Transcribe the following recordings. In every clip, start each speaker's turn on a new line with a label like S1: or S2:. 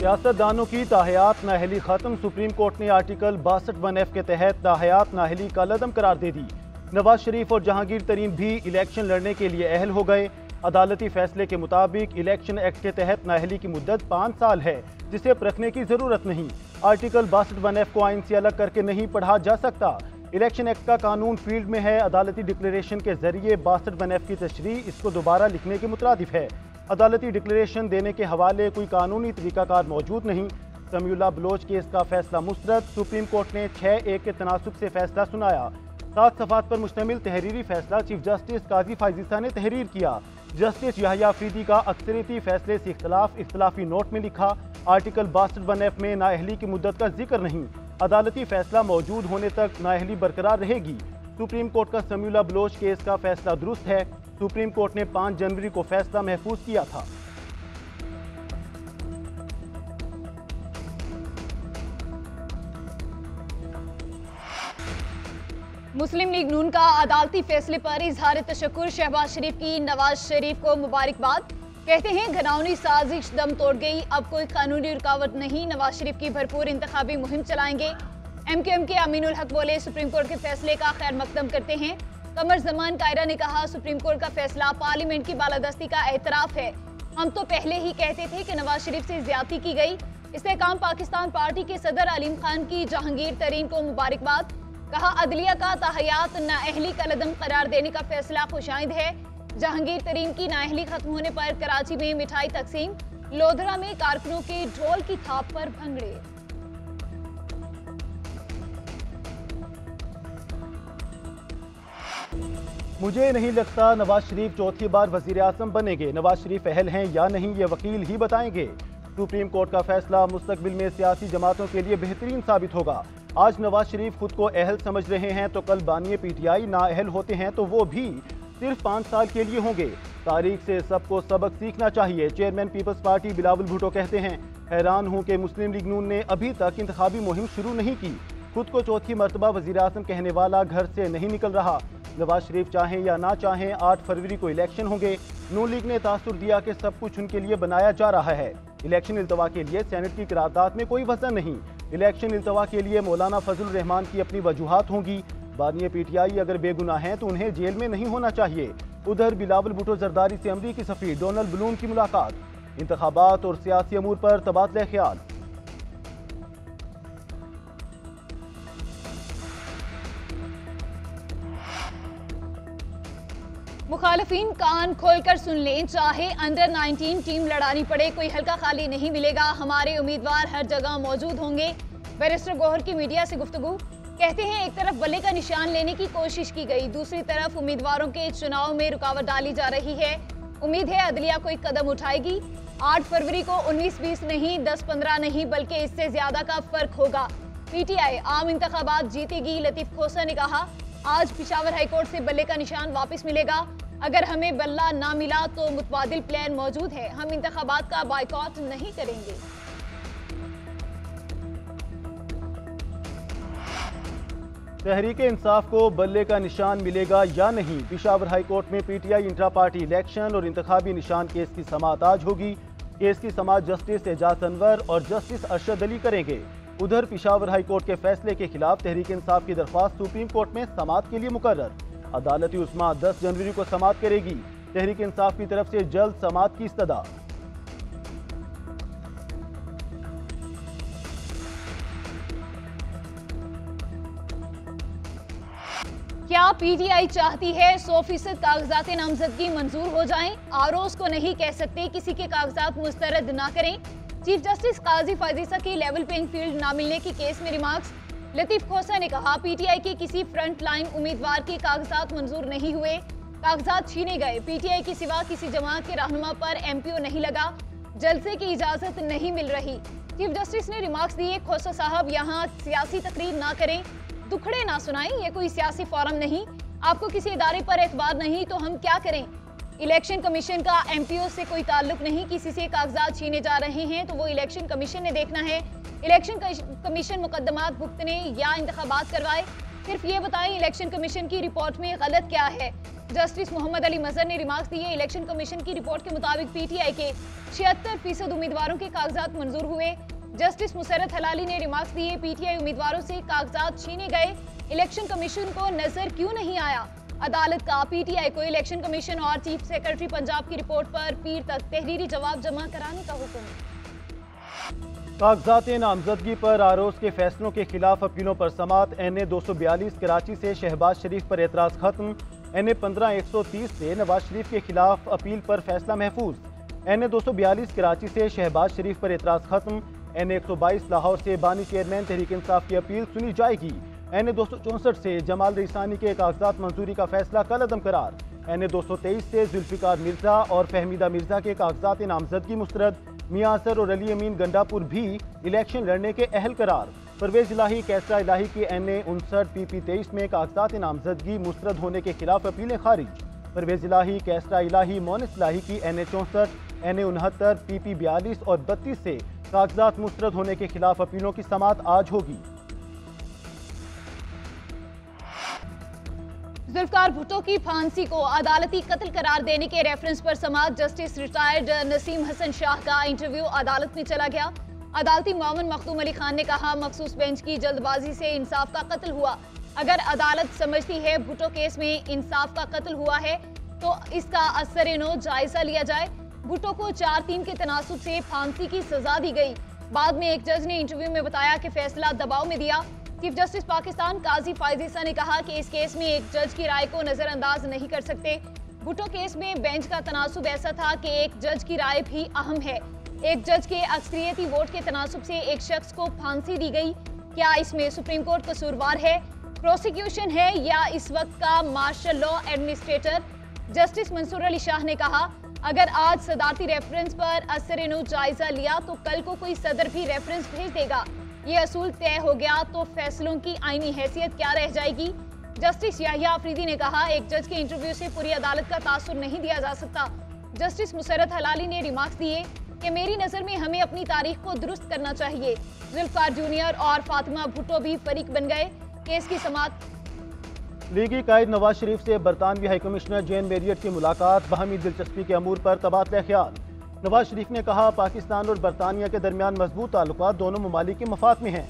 S1: सियासतदानों की ताहयात नाअहली खत्म। Supreme court ने आर्टिकल 62(1) के तहत ताहयात नाअहली का लदम करार दे दी। नवाज शरीफ और जहांगीर तरीन भी इलेक्शन लड़ने के लिए अहल हो गए। अदालती फैसले के मुताबिक इलेक्शन एक्ट के तहत नाअहली की मुद्दत 5 साल है, जिसे परखने की जरूरत नहीं। आर्टिकल 62(1) को आइन से अलग करके नहीं पढ़ा जा सकता। इलेक्शन एक्ट का कानून फील्ड में है। अदालती डिक्लेरेशन के जरिए 62(1) की तशरीह इसको दोबारा लिखने के मुतरादिफ है। अदालती डिक्लेरेशन देने के हवाले कोई कानूनी तरीकाकार मौजूद नहीं। समीउल्लाह बलोच केस का फैसला मुस्तरद। सुप्रीम कोर्ट ने 6-1 के तनासुब से फैसला सुनाया। 7 सफ़ात पर मुश्तमिल तहरीरी फैसला चीफ जस्टिस काजी फायजीसा ने तहरीर किया। जस्टिस याहिया अफरीदी का अक्सरियती फैसले से इख्तलाफी नोट में लिखा, आर्टिकल 62(1) में नाअहली की मुद्दत का जिक्र नहीं। अदालती फैसला मौजूद होने तक नाअहली बरकरार रहेगी। सुप्रीम कोर्ट का समीउल्लाह बलोच केस का फैसला दुरुस्त है। सुप्रीम कोर्ट ने 5 जनवरी को फैसला महफूज किया था।
S2: मुस्लिम लीग नून का अदालती फैसले पर इजहार तशक्कुर। शहबाज शरीफ की नवाज शरीफ को मुबारकबाद। कहते हैं घिनौनी साजिश दम तोड़ गई, अब कोई कानूनी रुकावट नहीं। नवाज शरीफ की भरपूर इंतखाबी मुहिम चलाएंगे। MQM के अमीनुल हक बोले, सुप्रीम कोर्ट के फैसले का खैर मकदम करते हैं। कमर जमान कायरा ने कहा, सुप्रीम कोर्ट का फैसला पार्लियामेंट की बालादस्ती का एतराफ है। हम तो पहले ही कहते थे कि नवाज शरीफ से ज्यादती की गई। इस्तेहकाम पाकिस्तान पार्टी के सदर अलीम खान की जहांगीर तरीन को मुबारकबाद। कहा, अदलिया का ताहयात नाअहली का लदम करार देने का फैसला खुशाइंद है। जहांगीर तरीन की नाअहली खत्म होने पर कराची में मिठाई तकसीम। लोधरा में कारकुनों के ढोल की थाप पर भंगड़े।
S1: मुझे नहीं लगता नवाज शरीफ चौथी बार वजीर आजम बनेंगे। नवाज शरीफ अहल हैं या नहीं, ये वकील ही बताएंगे। सुप्रीम कोर्ट का फैसला मुस्तकबिल में सियासी जमातों के लिए बेहतरीन साबित होगा। आज नवाज शरीफ खुद को अहल समझ रहे हैं तो कल बानी PTI नाअहल होते हैं तो वो भी सिर्फ 5 साल के लिए होंगे। तारीख से सबको सबक सीखना चाहिए। चेयरमैन पीपल्स पार्टी बिलावल भुट्टो कहते हैं, हैरान हूं कि मुस्लिम लीग नून ने अभी तक इंतखाबी मुहिम शुरू नहीं की। खुद को चौथी मरतबा वजीर आजम कहने वाला घर से नहीं निकल रहा। नवाज शरीफ चाहें या ना चाहें 8 फरवरी को इलेक्शन होंगे। नून लीग ने तासुर दिया कि सब कुछ उनके लिए बनाया जा रहा है। इलेक्शन इल्तवा के लिए सेनेट की करारदाद में कोई वजन नहीं। इलेक्शन इल्तवा के लिए मौलाना फजल रहमान की अपनी वजूहात होंगी। बानी PTI अगर बेगुनाह हैं तो उन्हें जेल में नहीं होना चाहिए। उधर बिलावल भुट्टो जरदारी से अमरीकी सफीर डोनाल्ड ब्लूम की मुलाकात। इंतखाबात और सियासी अमूर पर तबादला ख्याल।
S2: मुखालिफिन कान खोलकर सुन लें, चाहे अंडर 19 टीम लड़ानी पड़े, कोई हल्का खाली नहीं मिलेगा। हमारे उम्मीदवार हर जगह मौजूद होंगे। बैरिस्टर गौहर की मीडिया से गुफ्तगू। कहते हैं, एक तरफ बल्ले का निशान लेने की कोशिश की गई, दूसरी तरफ उम्मीदवारों के चुनाव में रुकावट डाली जा रही है। उम्मीद है अदलिया कोई कदम उठाएगी। 8 फरवरी को 19-20 नहीं, 10-15 नहीं, बल्कि इससे ज्यादा का फर्क होगा। PTI आम इंतखाबात जीतेगी। लतीफ खोसा ने कहा, आज पिशावर हाईकोर्ट से बल्ले का निशान वापस मिलेगा। अगर हमें बल्ला ना मिला तो मुतबादिल प्लान मौजूद है। हम इंतखाबात का बायकॉट नहीं करेंगे।
S1: तहरीक इंसाफ को बल्ले का निशान मिलेगा या नहीं। पिशावर हाईकोर्ट में PTI इंट्रा पार्टी इलेक्शन और इंतखाबी निशान केस की समाअत आज होगी। केस की समाअत जस्टिस एजाज अनवर और जस्टिस अरशद अली करेंगे। उधर पिशावर हाईकोर्ट के फैसले के खिलाफ तहरीक इंसाफ की दरख्वास्त सुप्रीम कोर्ट में समाअत के लिए मुकर्रर। अदालती उस्मा 10 जनवरी को समाअत करेगी। तहरीक इंसाफ की तरफ से जल्द समाअत की इस्तदा।
S2: क्या PTI चाहती है 100% कागजात नामजदगी मंजूर हो जाएं? आरोज को नहीं कह सकते किसी के कागजात मुस्तरद ना करें। चीफ जस्टिस काजी फायजीसा की लेवल प्लेइंग फील्ड ना मिलने की केस में रिमार्क्स। लतीफ खोसा ने कहा, PTI के किसी फ्रंट लाइन उम्मीदवार के कागजात मंजूर नहीं हुए, कागजात छीने गए। PTI के सिवा किसी जमात के रहनुमा पर MPO नहीं लगा, जलसे की इजाजत नहीं मिल रही। चीफ जस्टिस ने रिमार्क्स दिए, खोसा साहब यहाँ सियासी तकरीर ना करें, दुखड़े ना सुनाएं, ये कोई सियासी फोरम नहीं। आपको किसी इदारे पर एतबार नहीं तो हम क्या करें। इलेक्शन कमीशन का MPO से कोई ताल्लुक नहीं। किसी से कागजात छीने जा रहे हैं तो वो इलेक्शन कमीशन ने देखना है। इलेक्शन कमीशन मुकदमात भुगतने या इंतखाबात करवाए। सिर्फ ये बताएं इलेक्शन कमीशन की रिपोर्ट में गलत क्या है। जस्टिस मोहम्मद अली मजहर ने रिमार्क्स दिए। इलेक्शन कमीशन की रिपोर्ट के मुताबिक पीटीआई के 76% उम्मीदवारों के कागजात मंजूर हुए। जस्टिस मुसर्रत हलाली ने रिमार्क्स दिए। पीटीआई उम्मीदवारों से कागजात छीने गए, इलेक्शन कमीशन को नजर क्यों नहीं आया? अदालत का पीटीआई को इलेक्शन कमीशन और चीफ सेक्रेटरी पंजाब की रिपोर्ट पर पीर तक तहरीरी जवाब जमा कराने का हुक्म।
S1: कागजात नामजदगी पर आरोज के फैसलों के खिलाफ अपीलों पर समात। NA 242 कराची से शहबाज शरीफ पर एतराज खत्म। NA 15-130 से नवाज शरीफ के खिलाफ अपील पर फैसला महफूज। NA 242 कराची से शहबाज शरीफ पर एतराज खत्म। NA 122 लाहौर से बानी चेयरमैन तहरीक इंसाफ की अपील सुनी जाएगी। NA 264 से जमाल रिसानी के कागजात मंजूरी का फैसला कलअदम करार। NA 223 से जुल्फिकार मिर्जा और फहमीदा मिर्जा के कागजात नामजदगी मुस्तरद। मियां असर और अली अमीन गंडापुर भी इलेक्शन लड़ने के अहल करार। परवेज इलाही कैसरा इलाही की NA 59 PP 23 में कागजात नामजदगी मुस्तरद होने के खिलाफ अपीलें खारिज। परवेज इलाही कैसरा इलाही मोनिस इलाही की NA 64, NA 69 PP 42 और 32 से कागजात मुस्तरद होने के खिलाफ अपीलों की समात आज होगी।
S2: जुल्फकार भुट्टो की फांसी को अदालती कत्ल करार देने के रेफरेंस पर समात। जस्टिस रिटायर्ड नसीम हसन शाह का इंटरव्यू अदालत में चला गया। अदालती मुआवन मखदूम अली खान ने कहा, मखसूस बेंच की जल्दबाजी से इंसाफ का कत्ल हुआ। अगर अदालत समझती है भुट्टो केस में इंसाफ का कत्ल हुआ है तो इसका असर-ए-नो जायजा लिया जाए। भुट्टो को 4-3 के तनासुब से फांसी की सजा दी गई। बाद में एक जज ने इंटरव्यू में बताया कि फैसला दबाव में दिया। चीफ जस्टिस पाकिस्तान काजी फायज ईसा ने कहा कि इस केस में एक जज की राय को नजरअंदाज नहीं कर सकते। भुट्टो केस में बेंच का तनासुब ऐसा था कि एक जज की राय भी अहम है। एक जज के अक्सरियती वोट के तनासुब से एक शख्स को फांसी दी गई। क्या इसमें सुप्रीम कोर्ट कसूरवार है, प्रोसिक्यूशन है या इस वक्त का martial law administrator? Justice Mansoor Ali Shah ने कहा, अगर आज सदारती रेफरेंस पर असर-ए-नो जायजा लिया तो कल को कोई सदर भी रेफरेंस भेज देगा। ये असूल तय हो गया तो फैसलों की आईनी हैसियत क्या रह जाएगी? जस्टिस याहिया अफरीदी ने कहा, एक जज के इंटरव्यू से पूरी अदालत का तासुर नहीं दिया जा सकता। जस्टिस मुसर्रत हलाली ने रिमार्क्स दिए कि मेरी नजर में हमें अपनी तारीख को दुरुस्त करना चाहिए। जुल्फकार जूनियर और फातिमा भुट्टो भी फरीक बन गए। केस की समात।
S1: लीगी कायद नवाज शरीफ से बरतानवी हाई कमिश्नर जेन मेरियट की मुलाकात। बाहमी दिलचस्पी के अमूर पर तबादला ख्याल। नवाज शरीफ ने कहा, पाकिस्तान और बरतानिया के दरमियान मजबूत ताल्लुकात दोनों ममालिक के मफाद में हैं।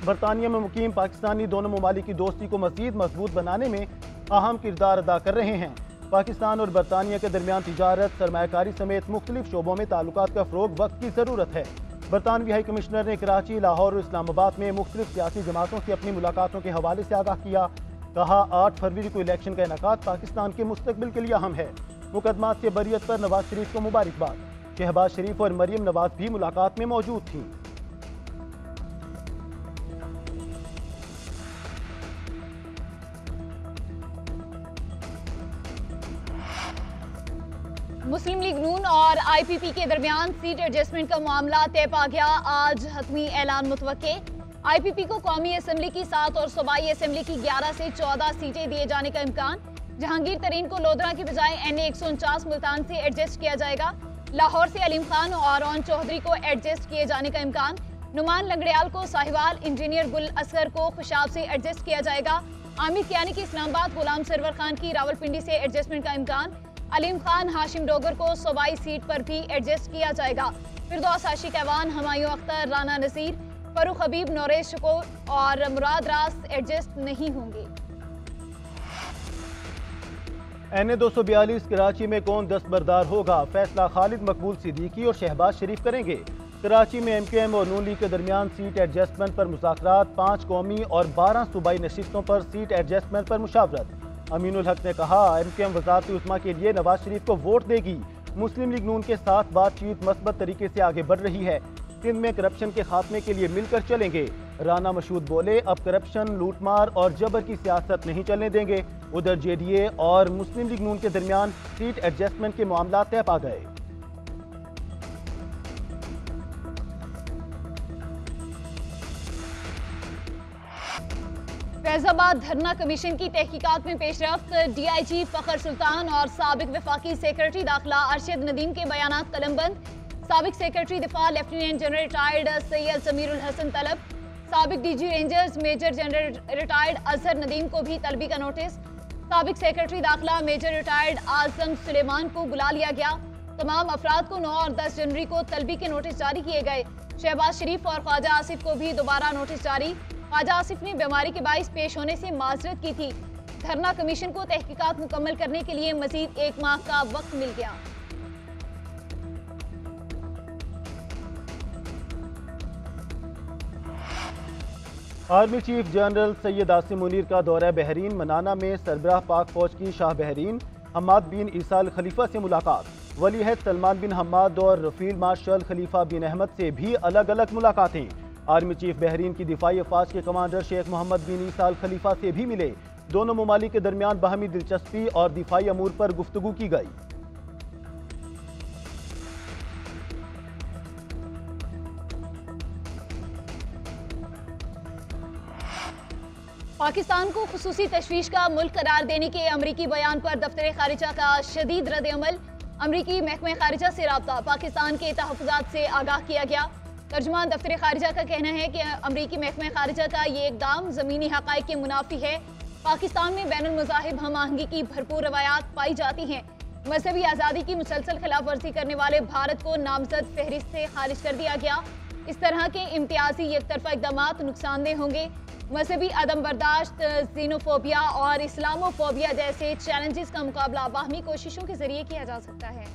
S1: बरतानिया में मुकीम पाकिस्तानी दोनों ममालिक की दोस्ती को मजीद मजबूत बनाने में अहम किरदार अदा कर रहे हैं। पाकिस्तान और बरतानिया के दरमियान तिजारत, सरमायाकारी समेत मुख्तलिफ शोबों में ताल्लुकात का फ़रोग वक्त की ज़रूरत है। बरतानवी हाई कमिश्नर ने कराची, लाहौर और इस्लामाबाद में मुख्तलिफ सियासी जमातों से अपनी मुलाकातों के हवाले से आगाह किया। कहा, 8 फरवरी को इलेक्शन का इनेकाद पाकिस्तान के मुस्तकबिल के लिए अहम है। मुकदमात से बरियत पर नवाज शरीफ को मुबारकबाद। शहबाज शरीफ और मरियम नवाज भी मुलाकात में मौजूद थीं।
S2: मुस्लिम लीग नून और IPP के दरमियान सीट एडजस्टमेंट का मामला तय पा गया। आज हतमी ऐलान मुतवक्के। IPP को कौमी असम्बली की 7 और सूबाई असम्बली की 11 से 14 सीटें दिए जाने का इम्कान। जहांगीर तरीन को लोधरा की बजाय NA 149 मुल्तान से एडजस्ट किया जाएगा। लाहौर से अलीम खान और ऑन चौधरी को एडजस्ट किए जाने का इम्कान। नुमान लंगड़ियाल को साहिवाल, इंजीनियर गुल असगर को खुशाब से एडजस्ट किया जाएगा। आमिर कियानी की इस्लामाबाद, गुलाम सरवर खान की रावलपिंडी से एडजस्टमेंट का इम्कान। अलीम खान, हाशिम डोगर को सूबाई सीट पर भी एडजस्ट किया जाएगा। फिरदौस आशिक ऐवान, हुमायूं अख्तर, राना नसीर, फरूख हबीब, नौरेश शकूर और मुराद रास एडजस्ट नहीं होंगे।
S1: NA 242 कराची में कौन दस्तबरदार होगा? फैसला खालिद मकबूल सिद्दीकी और शहबाज शरीफ करेंगे। कराची में MKM और नून लीग के दरमियान सीट एडजस्टमेंट पर मुज़ाकरात। 5 कौमी और 12 सूबाई नशिस्तों पर सीट एडजस्टमेंट पर मुशावरत। अमीनुल हक ने कहा, MKM वज़ारत उस्मा के लिए नवाज शरीफ को वोट देगी। मुस्लिम लीग नून के साथ बातचीत मस्बत तरीके से आगे बढ़ रही है। सिंध में करप्शन के खात्मे के लिए मिलकर चलेंगे। राना मशहूद बोले, अब करप्शन, लूटमार और जबर की सियासत नहीं चलने देंगे। उधर JDA और मुस्लिम लीग नून के दरमियान सीट एडजस्टमेंट के मामला तय पा गए।
S2: फैजाबाद धरना कमीशन की तहकीकात में पेशरफ्त। DIG फखर सुल्तान और साबिक वफाकी सेक्रेटरी दाखिला अरशद नदीम के बयानात कलमबंद। साबिक सेक्रेटरी दिफा lieutenant general retired Syed Samirul Hasan तलब। साबिक DG rangers major general retired Azhar Nadeem को भी तलबी का नोटिस। साबिक सेक्रेटरी दाखिला मेजर रिटायर्ड आजम सुलेमान को बुला लिया गया। तमाम अफराद को 9 और 10 जनवरी को तलबी के नोटिस जारी किए गए। शहबाज शरीफ और ख्वाजा आसिफ को भी दोबारा नोटिस जारी। ख्वाजा आसिफ ने बीमारी के बाइस पेश होने से माजरत की थी। धरना कमीशन को तहकीकात मुकम्मल करने के लिए मजीद 1 माह का वक्त मिल गया।
S1: Army chief general Syed Asim Munir का दौरा बहरीन। मनाना में सरबराह पाक फौज की शाह बहरीन हम्माद बिन ईसा अल खलीफा से मुलाकात। वली अहद सलमान बिन हम्माद और फील्ड मार्शल खलीफा बिन अहमद से भी अलग अलग मुलाकातें। आर्मी चीफ बहरीन की दिफाई अफवाज के कमांडर शेख मोहम्मद बिन ईसा अल खलीफा से भी मिले। दोनों ममालिक के दरमियान बाहमी दिलचस्पी और दिफाई अमूर पर गुफ्तगू की गई।
S2: पाकिस्तान को खुसूसी तशवीश का मुल्क करार देने के अमरीकी बयान पर दफ्तर खारिजा का शदीद रद्द अमल। अमरीकी महकमे खारिजा से राब्ता, पाकिस्तान के तहफ़्फ़ुज़ात से आगाह किया गया। तर्जुमान दफ्तर खारिजा का कहना है कि अमरीकी महकमे खारिजा का ये इक़दाम ज़मीनी हक़ाइक़ के मुनाफी है। पाकिस्तान में बैनुल मज़ाहिब हम आहंगी की भरपूर रवायात पाई जाती हैं। मजहबी आज़ादी की मुसलसल खिलाफ वर्जी करने वाले भारत को नामजद फहरिस्त से खारिज कर दिया गया। इस तरह के इम्तियाजी एक तरफा इक़दामात नुकसानदेह होंगे। मजहबी अदम बर्दाश्त, जीनोफोबिया और इस्लामोफोबिया जैसे चैलेंजेस का मुकाबला बाहमी कोशिशों के जरिए किया जा सकता है।